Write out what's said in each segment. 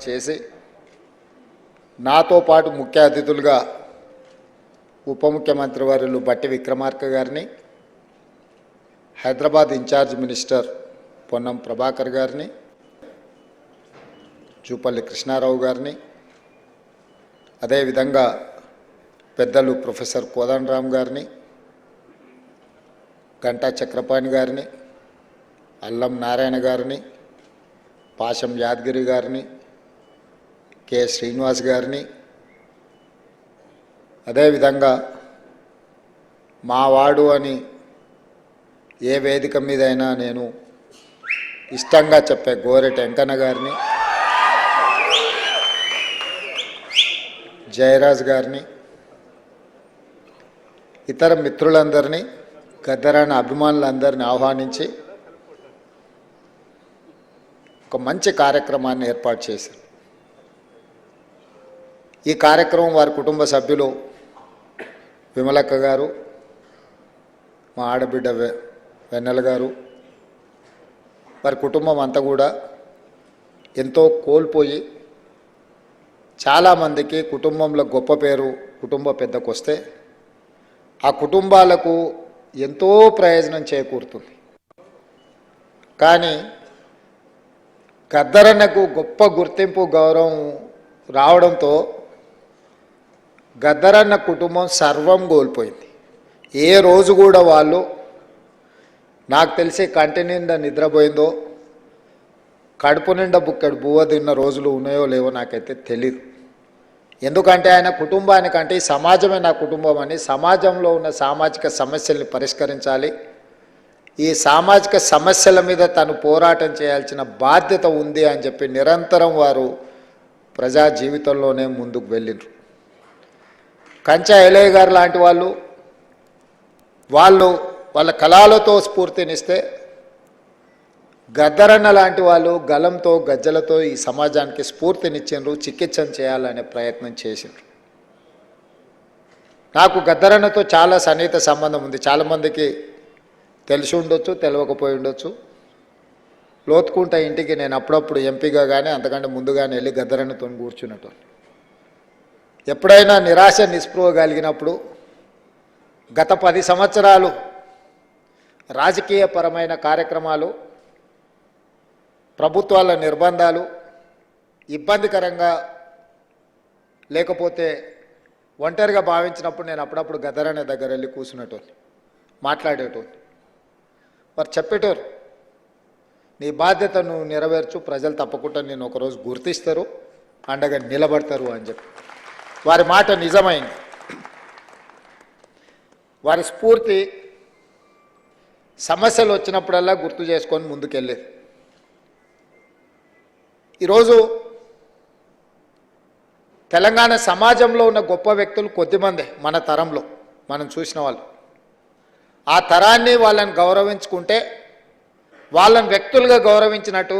చేసి నాతో పాటు ముఖ్య అతిథులుగా ఉప ముఖ్యమంత్రి వర్యులు బట్టి విక్రమార్క గారిని, హైదరాబాద్ ఇన్ఛార్జ్ మినిస్టర్ పొన్నం ప్రభాకర్ గారిని, జూపల్లి కృష్ణారావు గారిని, అదేవిధంగా పెద్దలు ప్రొఫెసర్ కోదండరామ్ గారిని, గంటా చక్రపాణి గారిని, అల్లం నారాయణ గారిని, పాశం యాదగిరి గారిని, కె శ్రీనివాస్ గారిని, అదేవిధంగా మా వాడు అని ఏ వేదిక మీదైనా నేను ఇష్టంగా చెప్పే గోరెటి వెంకన్న గారిని, జయరాజ్ గారిని, ఇతర మిత్రులందరినీ, గద్దరాన అభిమానులందరినీ ఆహ్వానించి ఒక మంచి కార్యక్రమాన్ని ఏర్పాటు చేశారు. ఈ కార్యక్రమం వారి కుటుంబ సభ్యులు విమలక్క గారు, మా ఆడబిడ్డ వెన్నెల గారు, వారి కుటుంబం అంతా కూడా ఎంతో కోల్పోయి చాలామందికి కుటుంబంలో గొప్ప పేరు కుటుంబ పెద్దకు వస్తే ఆ కుటుంబాలకు ఎంతో ప్రయోజనం చేకూరుతుంది. కానీ గద్దరన్నకు గొప్ప గుర్తింపు గౌరవం రావడంతో గద్దరన్న కుటుంబం సర్వం కోల్పోయింది. ఏ రోజు కూడా వాళ్ళు నాకు తెలిసి కంటి నిండా నిద్రపోయిందో, కడుపు నిండా బుక్కడు బువ్వ తిన్న రోజులు ఉన్నాయో లేవో నాకైతే తెలీదు. ఎందుకంటే ఆయన కుటుంబానికంటే ఈ సమాజమే నా కుటుంబం అని, సమాజంలో ఉన్న సామాజిక సమస్యల్ని పరిష్కరించాలి, ఈ సామాజిక సమస్యల మీద తను పోరాటం చేయాల్సిన బాధ్యత ఉంది అని చెప్పి నిరంతరం వారు ప్రజా జీవితంలోనే ముందుకు వెళ్ళిండ్రు. కంచా ఎలయ్య గారు లాంటి వాళ్ళు వాళ్ళ కళలతో స్ఫూర్తినిస్తే, గద్దరన్న లాంటి వాళ్ళు గలంతో గజ్జలతో ఈ సమాజానికి స్ఫూర్తినిచ్చిండ్రు, చికిత్సను చేయాలనే ప్రయత్నం చేసిండ్రు. నాకు గద్దరన్నతో చాలా సన్నిహిత సంబంధం ఉంది. చాలామందికి తెలిసి ఉండొచ్చు, తెలియకపోయి ఉండొచ్చు. లోతుకుంట ఇంటికి నేను అప్పుడప్పుడు ఎంపీగా కానీ అంతకంటే ముందుగానే వెళ్ళి గద్దరన్నతో కూర్చున్నట్టు. ఎప్పుడైనా నిరాశ నిస్పృహ కలిగినప్పుడు గత 10 సంవత్సరాలు రాజకీయపరమైన కార్యక్రమాలు, ప్రభుత్వాల నిర్బంధాలు ఇబ్బందికరంగా లేకపోతే ఒంటరిగా భావించినప్పుడు నేను అప్పుడప్పుడు గద్దరన్న దగ్గర వెళ్ళి కూర్చున్నట్టు మాట్లాడేటోని. వారు చెప్పేటోరు, నీ బాధ్యతను నెరవేర్చు, ప్రజలు తప్పకుండా నేను ఒకరోజు గుర్తిస్తారు, అండగా నిలబడతారు అని చెప్పి. వారి మాట నిజమైంది. వారి స్ఫూర్తి సమస్యలు వచ్చినప్పుడల్లా గుర్తు చేసుకొని ముందుకెళ్ళేది. ఈరోజు తెలంగాణ సమాజంలో ఉన్న గొప్ప వ్యక్తులు కొద్దిమందే మన తరంలో మనం చూసిన వాళ్ళు. ఆ తరాన్ని వాళ్ళని గౌరవించుకుంటే వాళ్ళని వ్యక్తులుగా గౌరవించినట్టు,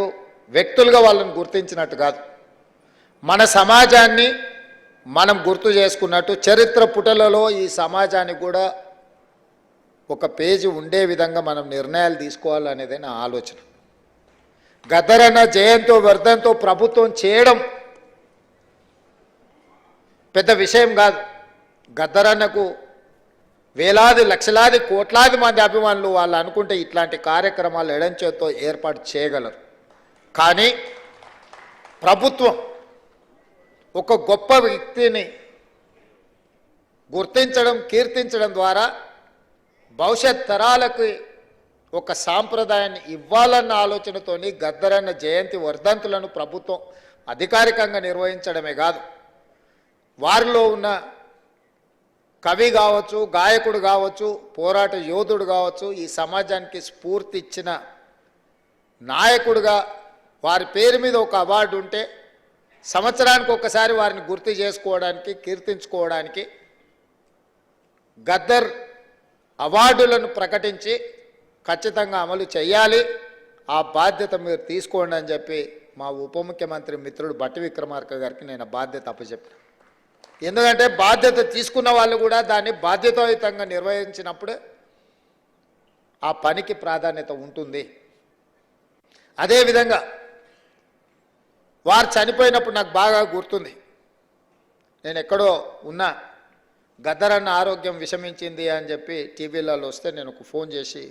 వ్యక్తులుగా వాళ్ళని గుర్తించినట్టు కాదు, మన సమాజాన్ని మనం గుర్తు చేసుకున్నట్టు, చరిత్ర పుటలలో ఈ సమాజానికి కూడా ఒక పేజీ ఉండే విధంగా మనం నిర్ణయాలు తీసుకోవాలనేదే నా ఆలోచన. గద్దరన్న జయంతో వర్ధంతో ప్రభుత్వం చేయడం పెద్ద విషయం కాదు. గద్దరన్నకు వేలాది లక్షలాది కోట్లాది మంది అభిమానులు వాళ్ళు అనుకుంటే ఇట్లాంటి కార్యక్రమాలు ఎడంచేతో ఏర్పాటు చేయగలరు. కానీ ప్రభుత్వం ఒక గొప్ప వ్యక్తిని గుర్తించడం, కీర్తించడం ద్వారా భవిష్యత్ తరాలకు ఒక సాంప్రదాయాన్ని ఇవ్వాలన్న ఆలోచనతోని గద్దరన్న జయంతి వర్ధంతులను ప్రభుత్వం అధికారికంగా నిర్వహించడమే కాదు, వారిలో ఉన్న కవి కావచ్చు, గాయకుడు కావచ్చు, పోరాట యోధుడు కావచ్చు, ఈ సమాజానికి స్ఫూర్తి ఇచ్చిన నాయకుడుగా వారి పేరు మీద ఒక అవార్డు ఉంటే సంవత్సరానికి ఒకసారి వారిని గుర్తు చేసుకోవడానికి, కీర్తించుకోవడానికి గద్దర్ అవార్డులను ప్రకటించి ఖచ్చితంగా అమలు చేయాలి. ఆ బాధ్యత మీరు తీసుకోండి అని చెప్పి మా ఉప ముఖ్యమంత్రి మిత్రుడు బట్టి విక్రమార్క గారికి నేను బాధ్యత అప్పచెప్పాను. ఎందుకంటే బాధ్యత తీసుకున్న వాళ్ళు కూడా దాన్ని బాధ్యతాయుతంగా నిర్వహించినప్పుడే ఆ పనికి ప్రాధాన్యత ఉంటుంది. అదేవిధంగా వారు చనిపోయినప్పుడు నాకు బాగా గుర్తుంది. నేను ఎక్కడో ఉన్నా, గద్దరన్న ఆరోగ్యం విషమించింది అని చెప్పి టీవీలలో వస్తే నేను ఒక ఫోన్ చేసి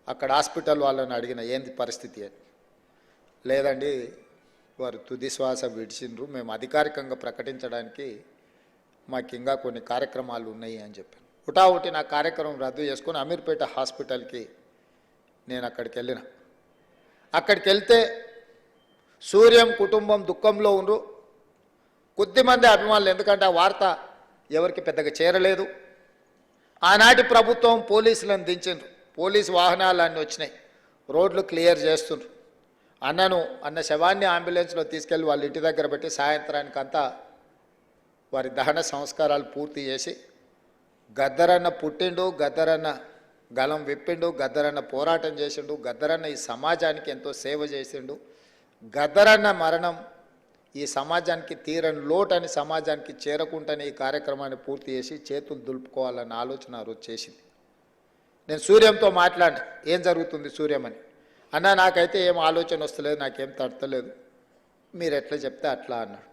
అక్కడ హాస్పిటల్ వాళ్ళని అడిగిన, ఏంది పరిస్థితి అని. లేదండి, వారు తుది శ్వాస విడిచిండ్రు, మేము అధికారికంగా ప్రకటించడానికి మాకు ఇంకా కొన్ని కార్యక్రమాలు ఉన్నాయి అని చెప్పాను. హుటాహుటి నా కార్యక్రమం రద్దు చేసుకొని అమీర్పేట హాస్పిటల్కి నేను అక్కడికి వెళ్ళిన. అక్కడికి వెళ్తే సూర్యం కుటుంబం దుఃఖంలో ఉండ్రు. కొద్దిమంది అభిమానులు, ఎందుకంటే ఆ వార్త ఎవరికి పెద్దగా చేరలేదు. ఆనాటి ప్రభుత్వం పోలీసులను దించిండ్రు, పోలీసు వాహనాలు అన్నీ వచ్చినాయి, రోడ్లు క్లియర్ చేస్తుండ్రు. అన్న శవాన్ని అంబులెన్స్లో తీసుకెళ్ళి వాళ్ళ ఇంటి దగ్గర పెట్టి సాయంత్రానికంతా వారి దహన సంస్కారాలు పూర్తి చేసి, గద్దరన్న పుట్టిండు, గద్దరన్న గలం విప్పిండు, గద్దరన్న పోరాటం చేసిండు, గద్దరన్న ఈ సమాజానికి ఎంతో సేవ చేసిండు, గద్దరన్న మరణం ఈ సమాజానికి తీరని లోటని సమాజానికి చేరకుండానే ఈ కార్యక్రమాన్ని పూర్తి చేసి చేతులు దులుపుకోవాలన్న ఆలోచన ఆ రోజు చేసింది. నేను సూర్యంతో మాట్లాడినా, ఏం జరుగుతుంది సూర్యం అని. అన్న, నాకైతే ఏం ఆలోచన వస్తలేదు, నాకేం తడతలేదు, మీరు ఎట్లా చెప్తే అట్లా అన్నాడు.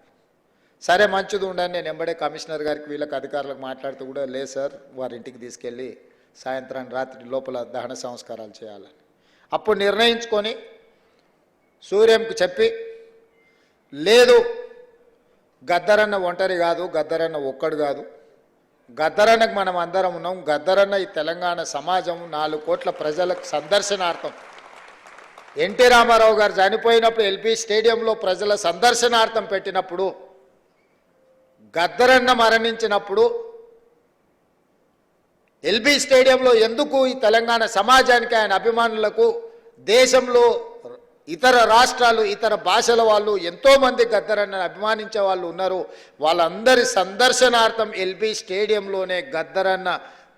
సరే మంచిది ఉండని నేను ఎంబడే కమిషనర్ గారికి వీళ్ళకి అధికారులకు మాట్లాడుతూ కూడా, లేదు సార్, వారి ఇంటికి తీసుకెళ్ళి సాయంత్రం రాత్రి లోపల దహన సంస్కారాలు చేయాలని అప్పుడు నిర్ణయించుకొని సూర్యంకు చెప్పి, లేదు గద్దరన్న ఒంటరి కాదు, గద్దరన్న ఒక్కడు కాదు, గద్దరన్నకు మనం అందరం ఉన్నాం, గద్దరన్న ఈ తెలంగాణ సమాజం 4 కోట్ల ప్రజలకు సందర్శనార్థం. ఎన్టీ రామారావు గారు చనిపోయినప్పుడు ఎల్బీ స్టేడియంలో ప్రజల సందర్శనార్థం పెట్టినప్పుడు, గద్దరన్న మరణించినప్పుడు ఎల్బీ స్టేడియంలో ఎందుకు ఈ తెలంగాణ సమాజానికి, ఆయన అభిమానులకు, దేశంలో ఇతర రాష్ట్రాలు ఇతర భాషల వాళ్ళు ఎంతోమంది గద్దరన్నను అభిమానించే వాళ్ళు ఉన్నారు, వాళ్ళందరి సందర్శనార్థం ఎల్బీ స్టేడియంలోనే గద్దరన్న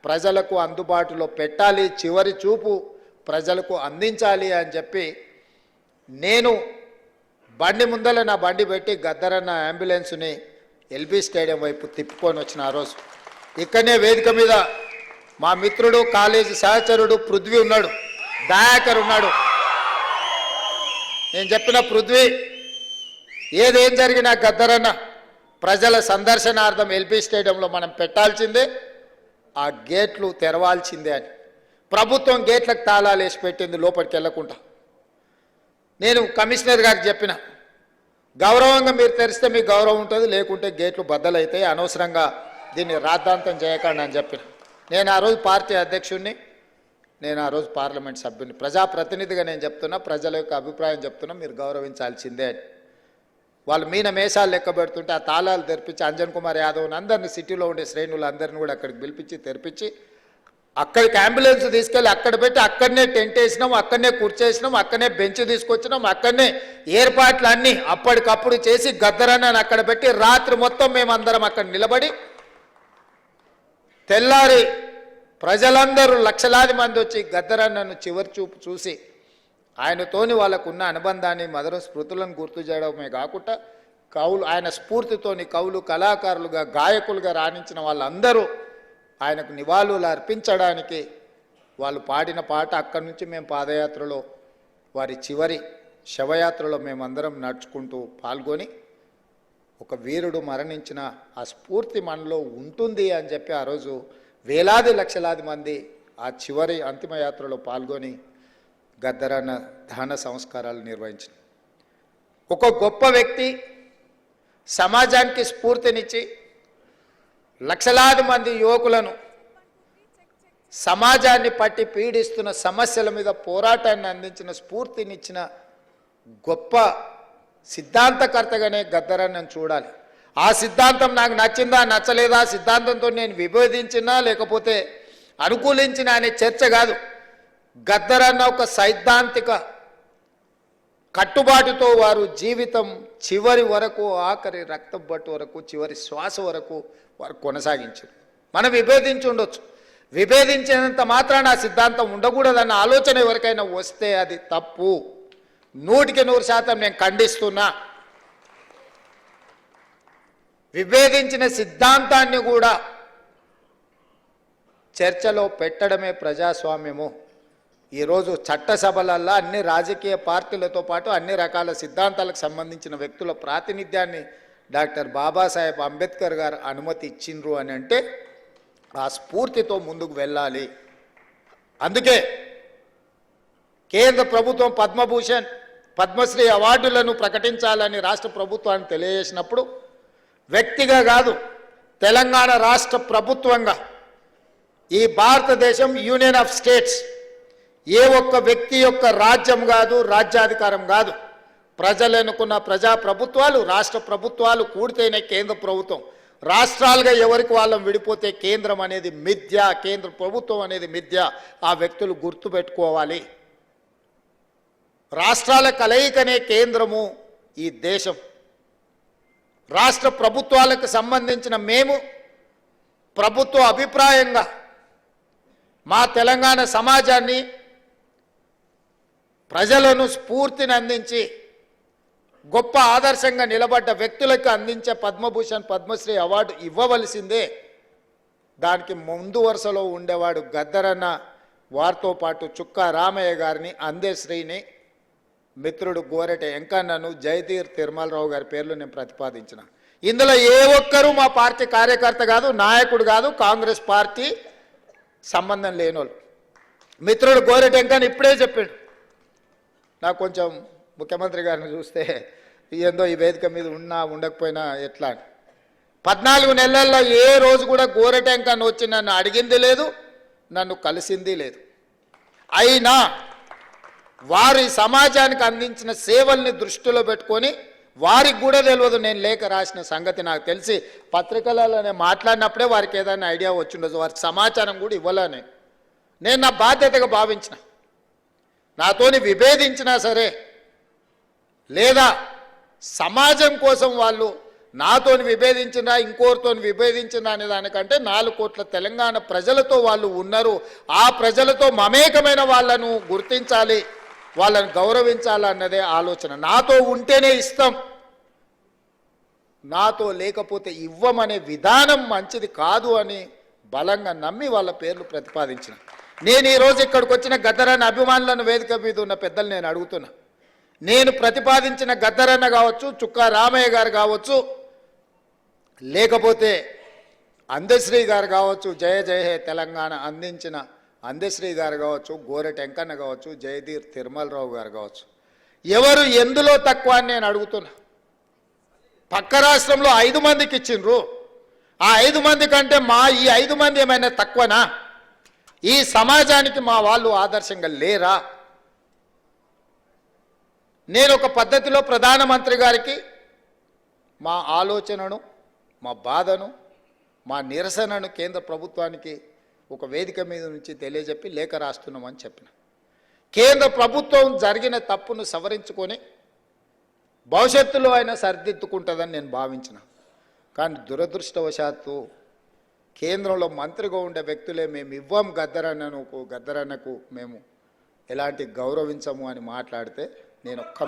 ప్రజలకు అందుబాటులో పెట్టాలి, చివరి చూపు ప్రజలకు అందించాలి అని చెప్పి నేను బండి ముందల నా బండి పెట్టి గద్దరన్న అంబులెన్స్ని ఎల్బీ స్టేడియం వైపు తిప్పుకొని వచ్చిన ఆ రోజు. ఇక్కడనే వేదిక మీద మా మిత్రుడు, కాలేజీ సహచరుడు పృథ్వీ ఉన్నాడు, దయాకర్ ఉన్నాడు. నేను చెప్పిన, పృథ్వీ, ఏదేం జరిగినా గద్దరన్న ప్రజల సందర్శనార్థం ఎల్బీ స్టేడియంలో మనం పెట్టాల్సిందే, ఆ గేట్లు తెరవాల్సిందే అని. ప్రభుత్వం గేట్లకు తాళాలు వేసి పెట్టింది లోపలికి వెళ్ళకుండా. నేను కమిషనర్ గారికి చెప్పిన, గౌరవంగా మీరు తెరిస్తే మీకు గౌరవం ఉంటుంది, లేకుంటే గేట్లు బద్దలైతాయి, అనవసరంగా దీన్ని రాద్ధాంతం చేయకండి అని చెప్పిన. నేను ఆ రోజు పార్టీ అధ్యక్షుడిని, నేను ఆ రోజు పార్లమెంట్ సభ్యుని, ప్రజాప్రతినిధిగా నేను చెప్తున్నా, ప్రజల యొక్క అభిప్రాయం చెప్తున్నా, మీరు గౌరవించాల్సిందే అని. వాళ్ళు మీన మేషాలు లెక్క పెడుతుంటే ఆ తాళాలు తెరిపించి అంజన్ కుమార్ యాదవ్ని అందరినీ, సిటీలో ఉండే శ్రేణులు అందరినీ కూడా అక్కడికి పిలిపించి తెరిపించి అక్కడికి అంబులెన్స్ తీసుకెళ్ళి అక్కడ పెట్టి అక్కడనే టెంట్ వేసినాం, అక్కడనే కూర్చేసినాం, అక్కడనే బెంచ్ తీసుకొచ్చినాం, అక్కడనే ఏర్పాట్లు అన్నీ అప్పటికప్పుడు చేసి గద్దరన్నని అక్కడ పెట్టి రాత్రి మొత్తం మేమందరం అక్కడ నిలబడి, తెల్లారి ప్రజలందరూ లక్షలాది మంది వచ్చి గద్దరన్నను చివరి చూపు చూసి ఆయనతోని వాళ్ళకున్న అనుబంధాన్ని, మధుర స్మృతులను గుర్తు చేయడమే కాకుండా కవులు, ఆయన స్ఫూర్తితోని కవులు, కళాకారులుగా, గాయకులుగా రాణించిన వాళ్ళందరూ ఆయనకు నివాళులు అర్పించడానికి వాళ్ళు పాడిన పాట, అక్కడి నుంచి మేము పాదయాత్రలో వారి చివరి శవయాత్రలో మేమందరం నడుచుకుంటూ పాల్గొని, ఒక వీరుడు మరణించిన ఆ స్ఫూర్తి మనలో ఉంటుంది అని చెప్పి ఆ రోజు వేలాది లక్షలాది మంది ఆ చివరి అంతిమయాత్రలో పాల్గొని గద్దరన్న దహన సంస్కారాలు నిర్వహించిన ఒక గొప్ప వ్యక్తి, సమాజానికి స్ఫూర్తినిచ్చి లక్షలాది మంది యువకులను సమాజాన్ని పట్టి పీడిస్తున్న సమస్యల మీద పోరాటాన్ని అందించిన, స్ఫూర్తినిచ్చిన గొప్ప సిద్ధాంతకర్తగానే గద్దరన్నను చూడాలి. ఆ సిద్ధాంతం నాకు నచ్చిందా నచ్చలేదా, సిద్ధాంతంతో నేను విభేదించినా లేకపోతే అనుకూలించినా అనే చర్చ కాదు. గద్దరన్న ఒక సైద్ధాంతిక కట్టుబాటుతో వారు జీవితం చివరి వరకు, ఆఖరి రక్తం బట్టు వరకు, చివరి శ్వాస వరకు వారు కొనసాగించారు. మనం విభేదించి ఉండొచ్చు, విభేదించినంత మాత్రాన ఆ సిద్ధాంతం ఉండకూడదన్న ఆలోచన ఎవరికైనా వస్తే అది తప్పు. 100% నేను ఖండిస్తున్నా. విభేదించిన సిద్ధాంతాన్ని కూడా చర్చలో పెట్టడమే ప్రజాస్వామ్యము. ఈరోజు చట్టసభలల్లో అన్ని రాజకీయ పార్టీలతో పాటు అన్ని రకాల సిద్ధాంతాలకు సంబంధించిన వ్యక్తుల ప్రాతినిధ్యాన్ని డాక్టర్ బాబాసాహెబ్ అంబేద్కర్ గారు అనుమతి ఇచ్చిండ్రు అని అంటే ఆ స్ఫూర్తితో ముందుకు వెళ్ళాలి. అందుకే కేంద్ర ప్రభుత్వం పద్మభూషణ్ పద్మశ్రీ అవార్డులను ప్రకటించాలని రాష్ట్ర ప్రభుత్వాన్ని తెలియజేసినప్పుడు వ్యక్తిగా కాదు, తెలంగాణ రాష్ట్ర ప్రభుత్వంగా ఈ భారతదేశం యూనియన్ ఆఫ్ స్టేట్స్ ఏ ఒక్క వ్యక్తి యొక్క రాజ్యం కాదు, రాజ్యాధికారం కాదు. ప్రజలు ఎన్నుకున్న ప్రజాప్రభుత్వాలు, రాష్ట్ర ప్రభుత్వాలు కూడితేనే కేంద్ర ప్రభుత్వం. రాష్ట్రాలుగా ఎవరికి వాళ్ళం విడిపోతే కేంద్రం అనేది మిథ్య, కేంద్ర ప్రభుత్వం అనేది మిథ్య. ఆ వ్యక్తులు గుర్తుపెట్టుకోవాలి. రాష్ట్రాల కలయికనే కేంద్రము ఈ దేశం. రాష్ట్ర ప్రభుత్వాలకు సంబంధించిన మేము ప్రభుత్వ అభిప్రాయంగా మా తెలంగాణ సమాజాన్ని, ప్రజలను స్ఫూర్తిని అందించి గొప్ప ఆదర్శంగా నిలబడ్డ వ్యక్తులకు అందించే పద్మభూషణ్ పద్మశ్రీ అవార్డు ఇవ్వవలసిందే. దానికి ముందు వరుసలో ఉండేవాడు గద్దరన్న, వారితో పాటు చుక్కా రామయ్య గారిని, అందశ్రీని, మిత్రుడు గోరెట వెంకన్నను, జయతీర్ తిరుమలరావు గారి పేర్లు నేను ప్రతిపాదించిన. ఇందులో ఏ ఒక్కరూ మా పార్టీ కార్యకర్త కాదు, నాయకుడు కాదు, కాంగ్రెస్ పార్టీ సంబంధం లేనోళ్ళు. మిత్రుడు గోరెట వెంకన్న ఇప్పుడే చెప్పాడు. నాకు కొంచెం ముఖ్యమంత్రి గారిని చూస్తే ఏందో ఈ వేదిక మీద ఉన్నా ఉండకపోయినా ఎట్లా 14 నెలల్లో ఏ రోజు కూడా గోరెట వెంకన్న వచ్చి నన్ను అడిగింది లేదు, నన్ను కలిసింది లేదు. అయినా వారి సమాజానికి అందించిన సేవల్ని దృష్టిలో పెట్టుకొని వారికి కూడా తెలియదు నేను లేఖ రాసిన సంగతి. నాకు తెలిసి పత్రికలలోనే మాట్లాడినప్పుడే వారికి ఏదైనా ఐడియా వచ్చిండదు. వారికి సమాచారం కూడా ఇవ్వలేనే. నేను నా బాధ్యతగా భావించిన. నాతోని విభేదించినా సరే, లేదా సమాజం కోసం వాళ్ళు నాతోని విభేదించినా ఇంకోరితోని విభేదించినా అనే దానికంటే 4 కోట్ల తెలంగాణ ప్రజలతో వాళ్ళు ఉన్నారు. ఆ ప్రజలతో మమేకమైన వాళ్ళను గుర్తించాలి, వాళ్ళని గౌరవించాలన్నదే ఆలోచన. నాతో ఉంటేనే ఇస్తాం, నాతో లేకపోతే ఇవ్వమనే విధానం మంచిది కాదు అని బలంగా నమ్మి వాళ్ళ పేర్లు ప్రతిపాదించిన. నేను ఈరోజు ఇక్కడికి వచ్చిన గద్దరన్న అభిమానులను వేదిక మీద ఉన్న పెద్దలు నేను అడుగుతున్నా. నేను ప్రతిపాదించిన గద్దరన్న కావచ్చు, చుక్కా రామయ్య గారు కావచ్చు, లేకపోతే అందశ్రీ గారు కావచ్చు, జయ జయ హే తెలంగాణ అందించిన అందశ్రీ గారు కావచ్చు, గోరెట వెంకన్న కావచ్చు, జయదీర్ తిరుమలరావు గారు కావచ్చు, ఎవరు ఎందులో తక్కువ అని నేను అడుగుతున్నా. పక్క రాష్ట్రంలో 5 మందికి ఇచ్చిండ్రు. ఆ 5 మంది కంటే ఈ 5 మంది ఏమైనా తక్కువనా? ఈ సమాజానికి మా వాళ్ళు ఆదర్శంగా లేరా? నేను ఒక పద్ధతిలో ప్రధానమంత్రి గారికి మా ఆలోచనను, మా బాధను, మా నిరసనను కేంద్ర ప్రభుత్వానికి ఒక వేదిక మీద నుంచి తెలియజెప్పి లేఖ రాస్తున్నామని చెప్పిన. కేంద్ర ప్రభుత్వం జరిగిన తప్పును సవరించుకొని భవిష్యత్తులో అయినా సరిదిద్దుకుంటుందని నేను భావించిన. కానీ దురదృష్టవశాత్తు కేంద్రంలో మంత్రిగా ఉండే వ్యక్తులే మేము ఇవ్వం గద్దరన్నకు మేము ఎలాంటి గౌరవించము అని మాట్లాడితే నేను ఒక్క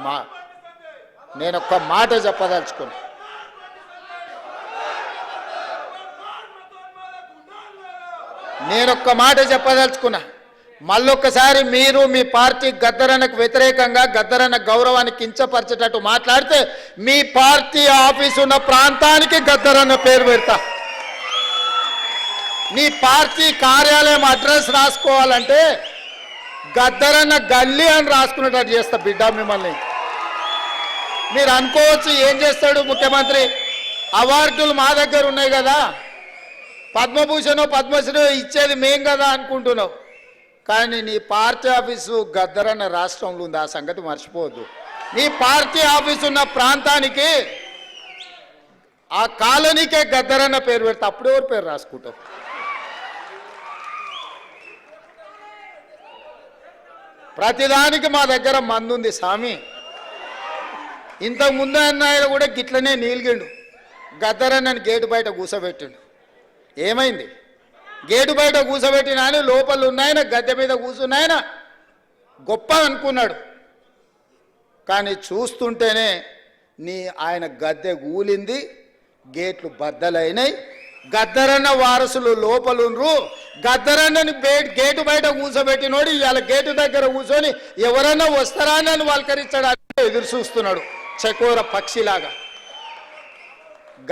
మాట చెప్పదలుచుకున్నా. మళ్ళొక్కసారి మీరు మీ పార్టీ గద్దరన్నకు వ్యతిరేకంగా, గద్దరన్న గౌరవాన్ని కించపరిచేటట్టు మాట్లాడితే మీ పార్టీ ఆఫీసు ఉన్న ప్రాంతానికి గద్దరన్న పేరు పెడతా. నీ పార్టీ కార్యాలయం అడ్రస్ రాసుకోవాలంటే గద్దరన్న గల్లీ అని రాసుకునేటట్టు చేస్తా బిడ్డ మిమ్మల్ని. మీరు అనుకోవచ్చు ఏం చేస్తాడు ముఖ్యమంత్రి, అవార్డులు మా దగ్గర ఉన్నాయి కదా, పద్మభూషణో పద్మశ్రీ ఇచ్చేది మేం కదా అనుకుంటున్నావు. కానీ నీ పార్టీ ఆఫీసు గద్దరన్న రాష్ట్రంలో ఉంది, ఆ సంగతి మర్చిపోవద్దు. నీ పార్టీ ఆఫీసు ఉన్న ప్రాంతానికి, ఆ కాలనీకే గద్దరన్న పేరు పెడితే అప్పుడెవరు పేరు రాసుకుంటావు? ప్రతిదానికి మా దగ్గర మందుంది స్వామి. ఇంతకుముందు అన్నాయన కూడా గిట్లనే నీలిగిండు. గద్దరన్నని గేటు బయట కూసబెట్టిండు. ఏమైంది? గేటు బయట కూసబెట్టిన ఆయన లోపల ఉన్నాయన, గద్దె మీద కూర్చున్నాయన గొప్ప అనుకున్నాడు. కానీ చూస్తుంటేనే ఆయన గద్దె కూలింది, గేట్లు బద్దలైనాయి. గద్దరన్న వారసులు లోపలుండ్రు, గద్దరన్నని గేటు బయట కూర్చోబెట్టినోడు ఇవాళ గేటు దగ్గర కూర్చొని ఎవరన్నా వస్తారా అని వల్కరించడానికి ఎదురు చూస్తున్నాడు చకోర పక్షిలాగా.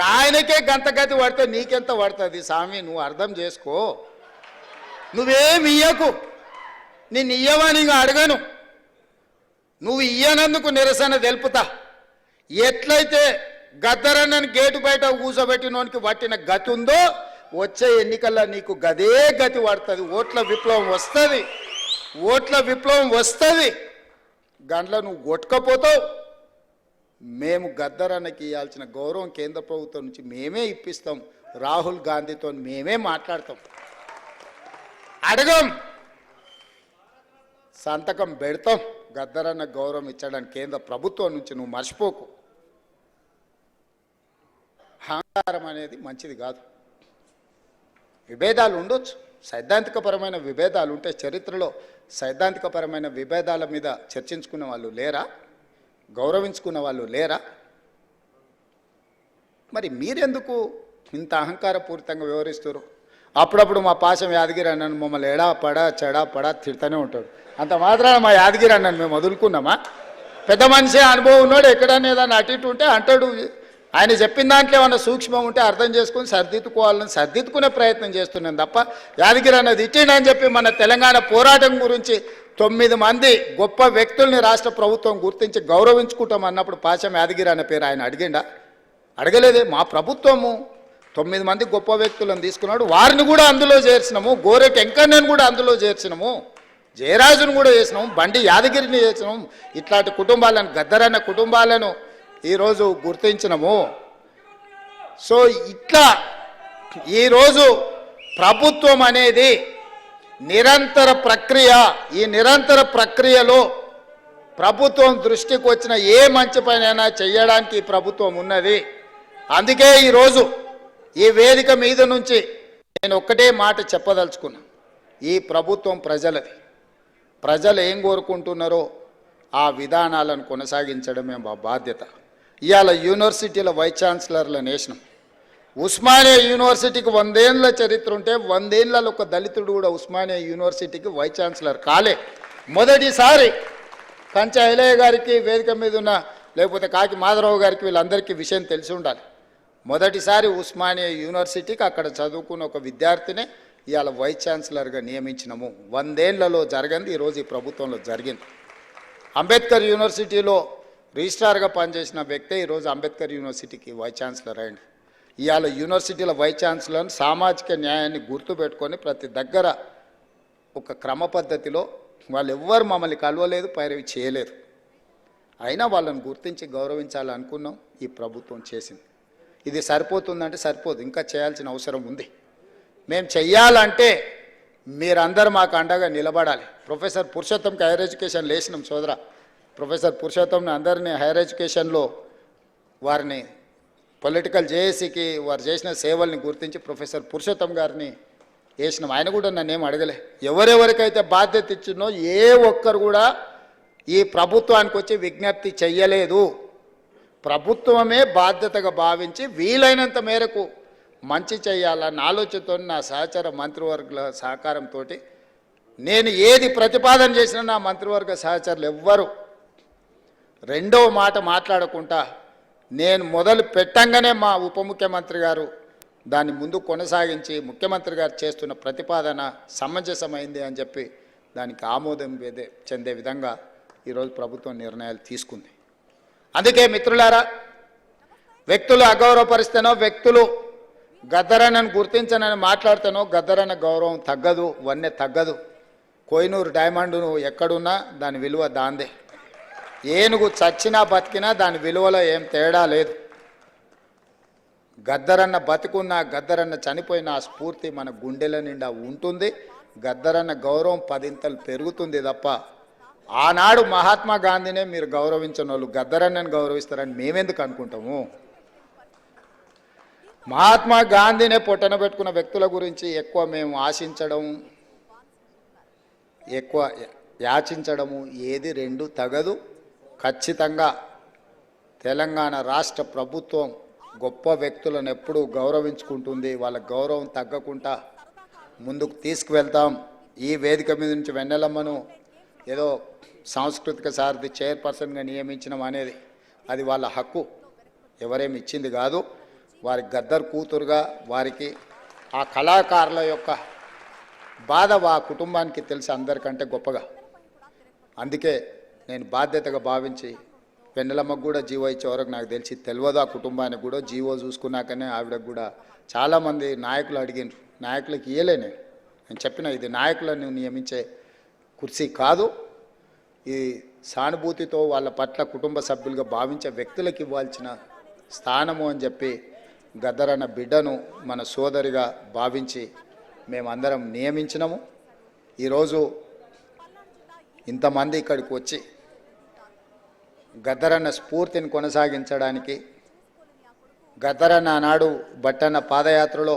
గాయనకే గంతగతి పడితే నీకెంత పడుతుంది స్వామి? నువ్వు అర్థం చేసుకో. నువ్వేమి ఇయ్యకు, నేను ఇయ్యవని అడగను, నువ్వు ఇయ్యనందుకు నిరసన తెలుపుతా. ఎట్లయితే గద్దరన్నని గేటు బయట కూర్చోబెట్టినోనికి పట్టిన గతి ఉందో వచ్చే ఎన్నికల్లో నీకు గదే గతి పడుతుంది. ఓట్ల విప్లవం వస్తుంది, ఓట్ల విప్లవం వస్తుంది. గంటలో నువ్వు కొట్టుకపోతావు. మేము గద్దరన్నకి ఇవ్వాల్సిన గౌరవం కేంద్ర ప్రభుత్వం నుంచి మేమే ఇప్పిస్తాం. రాహుల్ గాంధీతో మేమే మాట్లాడతాం, అడగం, సంతకం పెడతాం. గద్దరన్న గౌరవం ఇచ్చడానికి కేంద్ర ప్రభుత్వం నుంచి నువ్వు మర్చిపోకు. అహంకారం అనేది మంచిది కాదు. విభేదాలు ఉండొచ్చు, సైద్ధాంతికపరమైన విభేదాలు ఉంటే. చరిత్రలో సైద్ధాంతికపరమైన విభేదాల మీద చర్చించుకున్న వాళ్ళు లేరా? గౌరవించుకున్న వాళ్ళు లేరా? మరి మీరెందుకు ఇంత అహంకారపూరితంగా వ్యవహరిస్తారు? అప్పుడప్పుడు మా పాశం యాదగిరి అన్నను మమ్మల్ని ఎడా పడా చెడా పడా తిడతానే ఉంటాడు. అంత మాత్రాన మా యాదగిరి అన్నను మేము వదులుకున్నామా? పెద్ద మనిషి అనుభవం ఉన్నాడు, ఎక్కడన్నా ఏదైనా అటు ఇటు ఉంటే అంటాడు. ఆయన చెప్పిన దాంట్లో ఏమన్నా సూక్ష్మం ఉంటే అర్థం చేసుకుని సర్దిద్దుకోవాలని సర్దిద్దుకునే ప్రయత్నం చేస్తున్నాను తప్ప యాదగిరి అన్నది ఇచ్చిండని చెప్పి మన తెలంగాణ పోరాటం గురించి 9 మంది గొప్ప వ్యక్తుల్ని రాష్ట్ర ప్రభుత్వం గుర్తించి గౌరవించుకుంటాం అన్నప్పుడు పాశం యాదగిరి అన్న పేరు ఆయన అడిగిండా? అడగలేదే. మా ప్రభుత్వము 9 మంది గొప్ప వ్యక్తులను తీసుకున్నాడు, వారిని కూడా అందులో చేర్చినాము. గోరెకి వెంకన్నను కూడా అందులో చేర్చినాము, జయరాజును కూడా చేసినాము, బండి యాదగిరిని చేసినాము. ఇట్లాంటి కుటుంబాలను, గద్దరన్న కుటుంబాలను ఈరోజు గుర్తించినము. సో ఇట్లా ఈరోజు ప్రభుత్వం అనేది నిరంతర ప్రక్రియ. ఈ నిరంతర ప్రక్రియలో ప్రభుత్వం దృష్టికి వచ్చిన ఏ మంచి పనైనా చేయడానికి ఈ ప్రభుత్వం ఉన్నది. అందుకే ఈరోజు ఈ వేదిక మీద నుంచి నేను ఒక్కటే మాట చెప్పదలుచుకున్నా. ఈ ప్రభుత్వం ప్రజలది. ప్రజలు ఏం కోరుకుంటున్నారో ఆ విధానాలను కొనసాగించడమే మా బాధ్యత. ఇవాళ యూనివర్సిటీల వైస్ ఛాన్సలర్లను వేసినాం. ఉస్మానియా యూనివర్సిటీకి 100 ఏళ్ళ చరిత్ర ఉంటే 100 ఏళ్ళలో ఒక దళితుడు కూడా ఉస్మానియా యూనివర్సిటీకి వైస్ ఛాన్సలర్ కాలే. మొదటిసారి కంచె ఐలయ్య గారికి, వేదిక మీద ఉన్న లేకపోతే కాకి మాధవరావు గారికి, వీళ్ళందరికీ విషయం తెలిసి ఉండాలి. మొదటిసారి ఉస్మానియా యూనివర్సిటీకి అక్కడ చదువుకున్న ఒక విద్యార్థినే ఇవాళ వైస్ ఛాన్సలర్గా నియమించినాము. 100 ఏళ్లలో జరగంది ఈరోజు ఈ ప్రభుత్వంలో జరిగింది. అంబేద్కర్ యూనివర్సిటీలో రిజిస్ట్రార్గా పనిచేసిన వ్యక్తే ఈరోజు అంబేద్కర్ యూనివర్సిటీకి వైస్ ఛాన్సలర్ అయ్యింది. ఇవాళ యూనివర్సిటీల వైస్ ఛాన్సలర్ని సామాజిక న్యాయాన్ని గుర్తుపెట్టుకొని ప్రతి దగ్గర ఒక క్రమ పద్ధతిలో వాళ్ళు ఎవ్వరు మమ్మల్ని కలవలేదు, పైరవి చేయలేదు, అయినా వాళ్ళని గుర్తించి గౌరవించాలనుకున్నాం. ఈ ప్రభుత్వం చేసింది. ఇది సరిపోతుందంటే సరిపోదు, ఇంకా చేయాల్సిన అవసరం ఉంది. మేము చెయ్యాలంటే మీరందరూ మాకు అండగా నిలబడాలి. ప్రొఫెసర్ పురుషోత్తంకి హైయర్ ఎడ్యుకేషన్ లేసినాం సోదరా. ప్రొఫెసర్ పురుషోత్తంని అందరినీ హైయర్ ఎడ్యుకేషన్లో వారిని పొలిటికల్ జేఏసీకి వారు చేసిన సేవల్ని గుర్తించి ప్రొఫెసర్ పురుషోత్తం గారిని వేసినాం. ఆయన కూడా నన్నేం అడగలే. ఎవరెవరికైతే బాధ్యత ఇచ్చినో ఏ ఒక్కరు కూడా ఈ ప్రభుత్వానికి వచ్చి విజ్ఞప్తి చెయ్యలేదు. ప్రభుత్వమే బాధ్యతగా భావించి వీలైనంత మేరకు మంచి చేయాలన్న ఆలోచనతో నా సహచర మంత్రివర్గుల సహకారంతో నేను ఏది ప్రతిపాదన చేసినా నా మంత్రివర్గ సహచరులు ఎవ్వరు రెండవ మాట మాట్లాడకుండా నేను మొదలు పెట్టంగానే మా ఉప ముఖ్యమంత్రి గారు దాన్ని ముందు కొనసాగించి ముఖ్యమంత్రి గారు చేస్తున్న ప్రతిపాదన సమంజసమైంది అని చెప్పి దానికి ఆమోదం చెందే విధంగా ఈరోజు ప్రభుత్వం నిర్ణయాలు తీసుకుంది. అందుకే మిత్రులారా, వ్యక్తులు అగౌరవపరిస్తేనో, వ్యక్తులు గద్దరన్నను గుర్తించనని మాట్లాడితేనో గద్దరన్న గౌరవం తగ్గదు, వన్నె తగ్గదు. కోహినూరు డైమండ్ను ఎక్కడున్నా దాని విలువ దాందే. ఏనుగు చచ్చినా బతికినా దాని విలువలో ఏం తేడా లేదు. గద్దరన్న బతికున్నా, గద్దరన్న చనిపోయిన ఆ స్ఫూర్తి మన గుండెల నిండా ఉంటుంది. గద్దరన్న గౌరవం 10 ఇంతలు పెరుగుతుంది తప్ప ఆనాడు మహాత్మా గాంధీనే మీరు గౌరవించిన వాళ్ళు గద్దరన్నను గౌరవిస్తారని మేమెందుకు అనుకుంటాము? మహాత్మా గాంధీనే పొట్టన పెట్టుకున్న వ్యక్తుల గురించి ఎక్కువ మేము ఆశించడం, ఎక్కువ యాచించడము ఏది రెండు తగదు. ఖచ్చితంగా తెలంగాణ రాష్ట్ర ప్రభుత్వం గొప్ప వ్యక్తులను ఎప్పుడూ గౌరవించుకుంటుంది. వాళ్ళ గౌరవం తగ్గకుండా ముందుకు తీసుకువెళ్తాం. ఈ వేదిక మీద నుంచి వెన్నెలమ్మను ఏదో సాంస్కృతిక సారథి చైర్పర్సన్గా నియమించడం అనేది అది వాళ్ళ హక్కు, ఎవరేమి ఇచ్చింది కాదు. వారి గద్దర్ కూతురుగా వారికి ఆ కళాకారుల యొక్క బాధ ఆ కుటుంబానికి తెలిసి అందరికంటే గొప్పగా. అందుకే నేను బాధ్యతగా భావించి వెన్నెలమ్మకు కూడా జీవో ఇచ్చే వరకు నాకు తెలిసి తెలియదు. ఆ కుటుంబానికి కూడా జీవో చూసుకున్నాకనే ఆవిడకు కూడా చాలామంది నాయకులు అడిగినారు. నాయకులకు ఇయ్యలే నేను చెప్పిన ఇది నాయకులను నియమించే కుర్చీ కాదు, ఈ సానుభూతితో వాళ్ళ పట్ల కుటుంబ సభ్యులుగా భావించే వ్యక్తులకు ఇవ్వాల్సిన స్థానము అని చెప్పి గద్దర్ అన్న బిడ్డను మన సోదరిగా భావించి మేమందరం నియమించినాము. ఈరోజు ఇంతమంది ఇక్కడికి వచ్చి గద్దర్ అన్న స్ఫూర్తిని కొనసాగించడానికి, గద్దర్ అన్న ఆనాడు బట్టన్న పాదయాత్రలో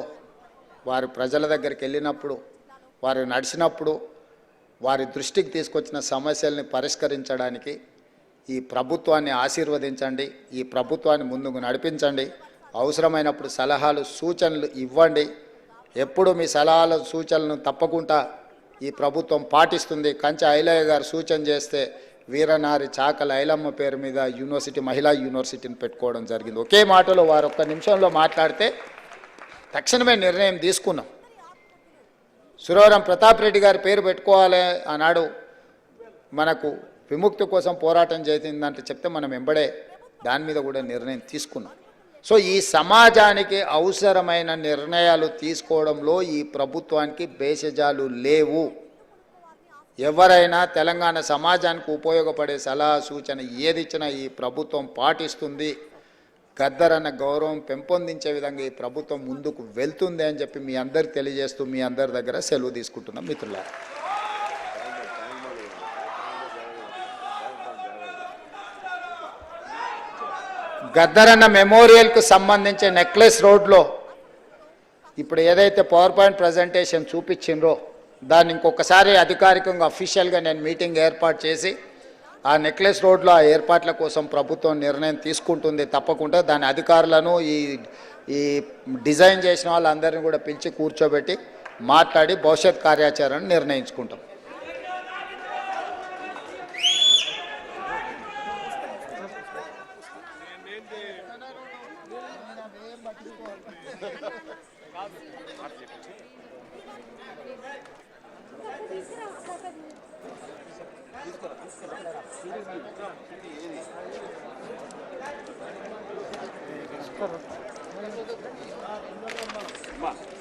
వారు ప్రజల దగ్గరికి వెళ్ళినప్పుడు, వారు నడిచినప్పుడు వారి దృష్టికి తీసుకొచ్చిన సమస్యల్ని పరిష్కరించడానికి ఈ ప్రభుత్వాన్ని ఆశీర్వదించండి, ఈ ప్రభుత్వాన్ని ముందుకు నడిపించండి, అవసరమైనప్పుడు సలహాలు సూచనలు ఇవ్వండి. ఎప్పుడు మీ సలహాలు సూచనలను తప్పకుండా ఈ ప్రభుత్వం పాటిస్తుంది. కంచె ఐలయ్య గారు సూచన చేస్తే వీరనారి చాకల ఐలమ్మ పేరు మీద యూనివర్సిటీ, మహిళా యూనివర్సిటీని పెట్టుకోవడం జరిగింది. ఒకే మాటలో వారు ఒక్క నిమిషంలో మాట్లాడితే తక్షణమే నిర్ణయం తీసుకున్నాం. సురవరం ప్రతాప్ రెడ్డి గారి పేరు పెట్టుకోవాలి ఆనాడు మనకు విముక్తి కోసం పోరాటం చేసిందంటే చెప్తే మనం వెంబడే దాని మీద కూడా నిర్ణయం తీసుకున్నాం. సో ఈ సమాజానికి అవసరమైన నిర్ణయాలు తీసుకోవడంలో ఈ ప్రభుత్వానికి భేషజాలు లేవు. ఎవరైనా తెలంగాణ సమాజానికి ఉపయోగపడే సలహా సూచన ఏదిచ్చినా ఈ ప్రభుత్వం పాటిస్తుంది. గద్దర్ అన్న గౌరవం పెంపొందించే విధంగా ఈ ప్రభుత్వం ముందుకు వెళ్తుంది అని చెప్పి మీ అందరికి తెలియజేస్తూ మీ అందరి దగ్గర సెలవు తీసుకుంటున్నాం మిత్రులారా. గద్దర్ అన్న మెమోరియల్కు సంబంధించి నెక్లెస్ రోడ్లో ఇప్పుడు ఏదైతే పవర్ పాయింట్ ప్రజెంటేషన్ చూపించిండ్రో దాన్ని ఇంకొకసారి అధికారికంగా అఫీషియల్గా నేను మీటింగ్ ఏర్పాటు చేసి ఆ నెక్లెస్ రోడ్లో ఆ ఏర్పాట్ల కోసం ప్రభుత్వం నిర్ణయం తీసుకుంటుంది. తప్పకుండా దాని అధికారులను ఈ డిజైన్ చేసిన వాళ్ళందరినీ కూడా పిలిచి కూర్చోబెట్టి మాట్లాడి భవిష్యత్ కార్యాచరణ నిర్ణయించుకుంటాం. Ma